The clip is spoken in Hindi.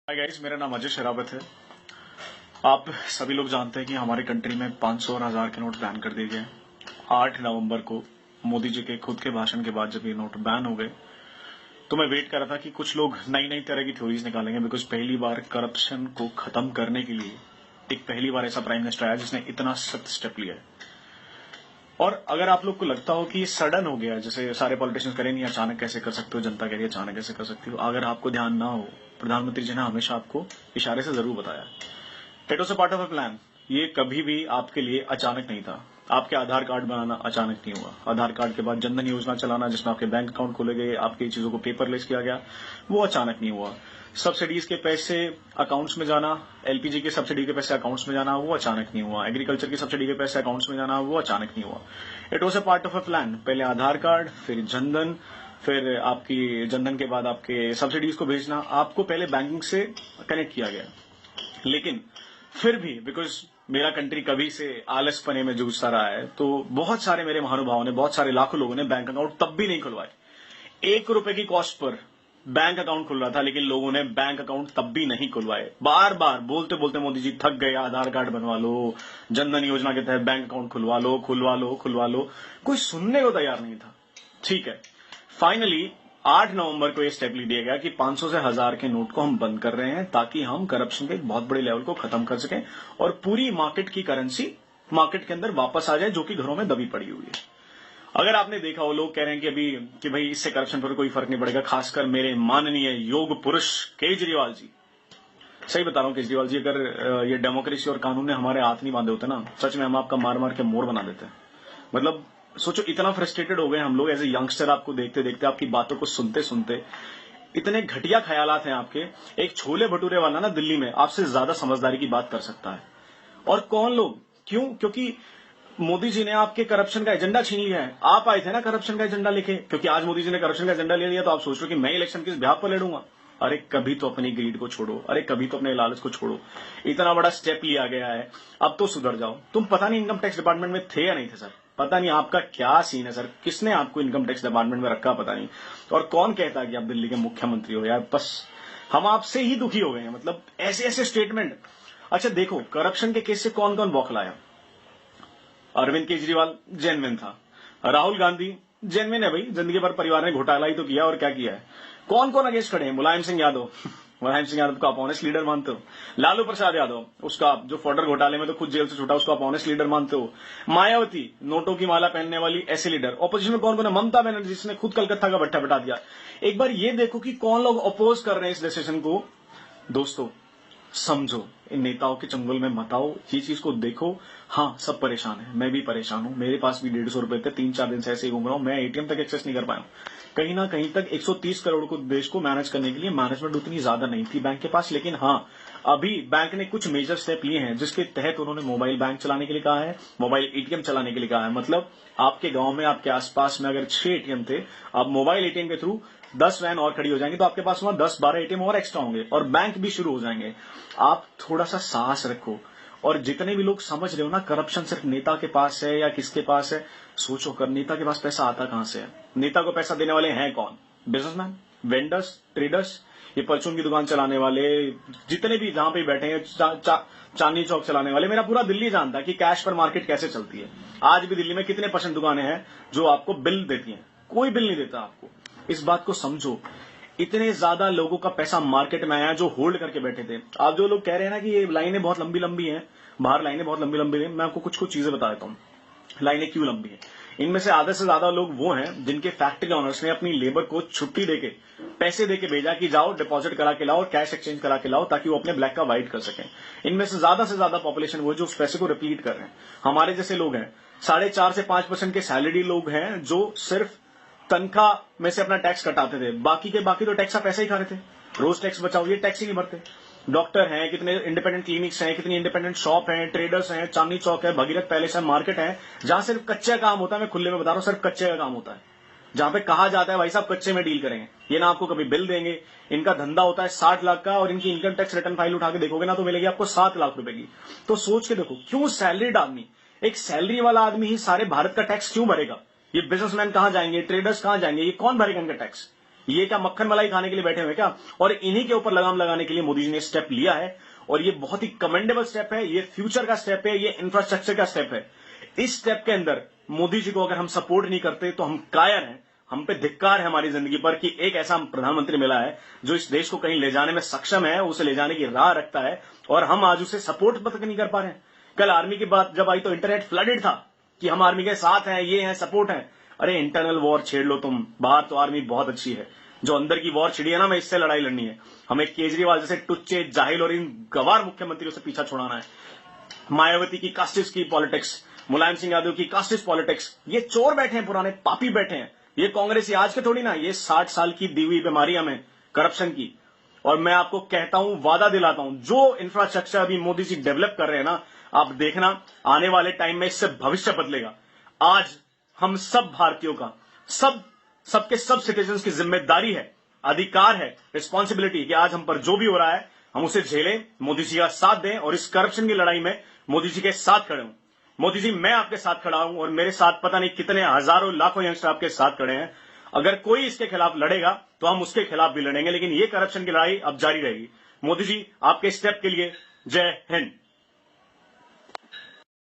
हाय गाइस, मेरा नाम अजय शरावत है। आप सभी लोग जानते हैं कि हमारे कंट्री में 500 और 1000 के नोट बैन कर दिए गए। 8 नवंबर को मोदी जी के खुद के भाषण के बाद जब ये नोट बैन हो गए तो मैं वेट कर रहा था कि कुछ लोग नई नई तरह की थ्योरीज निकालेंगे, बिकॉज पहली बार करप्शन को खत्म करने के लिए एक पहली बार ऐसा प्राइम मिनिस्टर आया जिसने इतना सख्त स्टेप लिया है। और अगर आप लोग को लगता हो कि सडन हो गया, जैसे सारे पॉलिटिशियंस करें, नहीं अचानक कैसे कर सकते हो, जनता कह रही है अचानक कैसे कर सकती हो, अगर आपको ध्यान ना हो, प्रधानमंत्री जी ने हमेशा आपको इशारे से जरूर बताया it was a part of a plan. ये कभी भी आपके लिए अचानक नहीं था। आपके आधार कार्ड बनाना अचानक नहीं हुआ। आधार कार्ड के बाद जनधन योजना चलाना, जिसमें आपके बैंक अकाउंट खोले गए, आपकी चीजों को पेपरलेस किया गया, वो अचानक नहीं हुआ। सब्सिडीज के पैसे अकाउंट्स में जाना, एलपीजी के सब्सिडी के पैसे अकाउंट्स में जाना, वो अचानक नहीं हुआ। एग्रीकल्चर की सब्सिडी के पैसे अकाउंट्स में जाना, वो अचानक नहीं हुआ। It was a part of a plan. पहले आधार कार्ड, फिर जनधन, फिर आपकी जनधन के बाद आपके सब्सिडीज को भेजना, आपको पहले बैंकिंग से कनेक्ट किया गया। लेकिन फिर भी बिकॉज मेरा कंट्री कभी से आलसपने में जूझता रहा है, तो बहुत सारे मेरे महानुभावों ने, बहुत सारे लाखों लोगों ने बैंक अकाउंट तब भी नहीं खुलवाए। 1 रुपए की कॉस्ट पर बैंक अकाउंट खुल रहा था, लेकिन लोगों ने बैंक अकाउंट तब भी नहीं खुलवाए। बार बार बोलते बोलते मोदी जी थक गए, आधार कार्ड बनवा लो, जनधन योजना के तहत बैंक अकाउंट खुलवा लो, खुलवा लो, खुलवा लो, कोई सुनने को तैयार नहीं था। ठीक है, फाइनली 8 नवंबर को यह स्टेप लिया गया कि 500 से 1000 के नोट को हम बंद कर रहे हैं, ताकि हम करप्शन के एक बहुत बड़े लेवल को खत्म कर सकें और पूरी मार्केट की करेंसी मार्केट के अंदर वापस आ जाए, जो कि घरों में दबी पड़ी हुई है। अगर आपने देखा हो, लोग कह रहे हैं कि अभी कि भाई इससे करप्शन पर कोई फर्क नहीं पड़ेगा, खासकर मेरे माननीय योग पुरुष केजरीवाल जी। सही बता रहा हूं केजरीवाल जी, अगर ये डेमोक्रेसी और कानून ने हमारे हाथ नहीं बांधे होते ना, सच में हम आपका मार मार के मोर बना देते। मतलब सोचो, इतना फ्रस्ट्रेटेड हो गए हम लोग एज ए यंगस्टर, आपको देखते देखते, आपकी बातों को सुनते सुनते। इतने घटिया ख्यालात हैं आपके। एक छोले भटूरे वाला ना दिल्ली में आपसे ज्यादा समझदारी की बात कर सकता है। और कौन लोग? क्यों? क्योंकि मोदी जी ने आपके करप्शन का एजेंडा छीन लिया है। आप आए थे ना करप्शन का एजेंडा लेके, क्योंकि आज मोदी जी ने करप्शन का एजेंडा ले लिया तो आप सोच रहे हो कि मैं इलेक्शन किस ब्याह पर लड़ूंगा। अरे कभी तो अपनी ग्रीड को छोड़ो, अरे कभी तो अपने लालच को छोड़ो। इतना बड़ा स्टेप लिया गया है, अब तो सुधर जाओ। तुम पता नहीं इनकम टैक्स डिपार्टमेंट में थे या नहीं थे सर, पता नहीं आपका क्या सीन है सर, किसने आपको इनकम टैक्स डिपार्टमेंट में रखा पता नहीं। और कौन कहता है कि आप दिल्ली के मुख्यमंत्री हो यार, बस हम आपसे ही दुखी हो गए हैं। मतलब ऐसे ऐसे स्टेटमेंट। अच्छा देखो, करप्शन के केस से कौन कौन बौखलाया। अरविंद केजरीवाल जेन्युइन था, राहुल गांधी जेन्युइन है भाई, जिंदगी भर परिवार ने घोटाला ही तो किया और क्या किया है। कौन कौन अगेंस्ट खड़े हैं? मुलायम सिंह यादव मुलायम सिंह यादव को आप ऑनेस्ट लीडर मानते हो? लालू प्रसाद यादव, उसका जो फॉर्डर घोटाले में तो खुद जेल से छूटा, उसको आप ऑनेस्ट लीडर मानते हो? मायावती, नोटों की माला पहनने वाली ऐसे लीडर। ऑपोजिशन में कौन कौन है? ममता बनर्जी, जिसने खुद कलकत्ता का भट्टा बटा दिया। एक बार ये देखो कि कौन लोग अपोज कर रहे हैं इस डिसीजन को। दोस्तों समझो, इन नेताओं के चंगुल में मत आओ, ये चीज को देखो। हाँ, सब परेशान है, मैं भी परेशान हूं। मेरे पास भी 150 रुपए थे, 3-4 दिन से ऐसे ही घूम रहा हूं। मैं एटीएम तक एक्सेस नहीं कर पाया हूं। कहीं ना कहीं तक 130 करोड़ को देश को मैनेज करने के लिए मैनेजमेंट उतनी ज्यादा नहीं थी बैंक के पास। लेकिन हाँ, अभी बैंक ने कुछ मेजर स्टेप लिए हैं, जिसके तहत उन्होंने मोबाइल बैंक चलाने के लिए कहा है, मोबाइल एटीएम चलाने के लिए कहा है। मतलब आपके गांव में, आपके आसपास में अगर 6 एटीएम थे, अब मोबाइल एटीएम के थ्रू 10 वैन और खड़ी हो जाएंगी, तो आपके पास वहां 10-12 एटीएम और एक्स्ट्रा होंगे और बैंक भी शुरू हो जाएंगे। आप थोड़ा सा साहस रखो। और जितने भी लोग समझ रहे हो ना करप्शन सिर्फ नेता के पास है या किसके पास है, सोचो कर नेता के पास पैसा आता कहां से है? नेता को पैसा देने वाले हैं कौन? बिजनेसमैन, वेंडर्स, ट्रेडर्स, ये परचून की दुकान चलाने वाले, जितने भी जहां पे बैठे हैं, चांदनी चौक चलाने वाले। मेरा पूरा दिल्ली जानता है कि कैश पर मार्केट कैसे चलती है। आज भी दिल्ली में कितने % दुकानें हैं जो आपको बिल देती हैं? कोई बिल नहीं देता आपको। इस बात को समझो। इतने ज्यादा लोगों का पैसा मार्केट में आया जो होल्ड करके बैठे थे। आप जो लोग कह रहे हैं ना कि ये लाइनें बहुत लंबी लंबी हैं, बाहर लाइनें बहुत लंबी लंबी हैं, मैं आपको कुछ कुछ चीजें बता देता हूं लाइनें क्यों लंबी है। इनमें से आधे से ज्यादा लोग वो हैं जिनके फैक्ट्री ओनर्स ने अपनी लेबर को छुट्टी देके, पैसे देके भेजा कि जाओ डिपॉजिट करा के लाओ, कैश एक्सचेंज करा के लाओ, ताकि वो अपने ब्लैक का व्हाइट कर सकें। इनमें से ज्यादा पॉपुलेशन वो जो उस पैसे को रिपीट कर रहे हैं। हमारे जैसे लोग हैं, 4.5 से 5% के सैलरी लोग हैं जो सिर्फ तनख्वाह में से अपना टैक्स कटाते थे। बाकी तो टैक्स का पैसा ही खा रहे थे। रोज टैक्स बचाओ, ये टैक्स ही नहीं भरते। डॉक्टर हैं, कितने इंडिपेंडेंट क्लिनिक्स हैं, कितनी इंडिपेंडेंट शॉप हैं, ट्रेडर्स हैं, चांदनी चौक है, भगीरथ पैलेस है, मार्केट है, जहां सिर्फ कच्चे काम होता है। मैं खुले में बता रहा हूं, सिर्फ कच्चे का काम होता है, जहां पे कहा जाता है भाई साहब कच्चे में डील करेंगे, ये ना आपको कभी बिल देंगे। इनका धंधा होता है 60 लाख का, और इनकी इनकम टैक्स रिटर्न फाइल उठा के देखोगे ना तो मिलेगी आपको 7 लाख रुपए की। तो सोच के देखो, क्यों सैलरीड आदमी, एक सैलरी वाला आदमी ही सारे भारत का टैक्स क्यों भरेगा? ये बिजनेसमैन कहां जाएंगे? ट्रेडर्स कहां जाएंगे? ये कौन भरेगा इनका टैक्स? ये क्या मक्खन मलाई खाने के लिए बैठे हुए क्या? और इन्हीं के ऊपर लगाम लगाने के लिए मोदी जी ने स्टेप लिया है और ये बहुत ही कमेंडेबल स्टेप है, ये फ्यूचर का स्टेप है, ये इंफ्रास्ट्रक्चर का स्टेप है। इस स्टेप के अंदर मोदी जी को अगर हम सपोर्ट नहीं करते तो हम कायर हैं, हम पे धिक्कार है हमारी जिंदगी पर कि एक ऐसा प्रधानमंत्री मिला है जो इस देश को कहीं ले जाने में सक्षम है, उसे ले जाने की राह रखता है और हम आज उसे सपोर्ट तक नहीं कर पा रहे हैं। कल आर्मी की बात जब आई तो इंटरनेट फ्लडेड था कि हम आर्मी के साथ हैं, ये हैं, सपोर्ट है। अरे इंटरनल वॉर छेड़ लो तुम, बाहर तो आर्मी बहुत अच्छी है, जो अंदर की वॉर छिड़ी है ना, मैं इससे लड़ाई लड़नी है। हमें केजरीवाल जैसे टुच्चे जाहिल और इन गवार मुख्यमंत्रियों से पीछा छुड़ाना है। मायावती की कास्टिस्ट की पॉलिटिक्स, मुलायम सिंह यादव की कास्टिस्ट पॉलिटिक्स, ये चोर बैठे हैं, पुराने पापी बैठे हैं। ये कांग्रेस आज के थोड़ी ना, ये 60 साल की दी हुई बीमारी हमें करप्शन की। और मैं आपको कहता हूं, वादा दिलाता हूं, जो इंफ्रास्ट्रक्चर अभी मोदी जी डेवलप कर रहे हैं ना, आप देखना आने वाले टाइम में इससे भविष्य बदलेगा। आज हम सब भारतीयों का, सबके सब सिटीजन्स की जिम्मेदारी है, अधिकार है, रिस्पॉन्सिबिलिटी कि आज हम पर जो भी हो रहा है हम उसे झेलें, मोदी जी का साथ दें और इस करप्शन की लड़ाई में मोदी जी के साथ खड़े हों। मोदी जी, मैं आपके साथ खड़ा हूं और मेरे साथ पता नहीं कितने हजारों लाखों यंगस्टर आपके साथ खड़े हैं। अगर कोई इसके खिलाफ लड़ेगा तो हम उसके खिलाफ भी लड़ेंगे, लेकिन ये करप्शन की लड़ाई अब जारी रहेगी। मोदी जी, आपके स्टेप के लिए जय हिंद।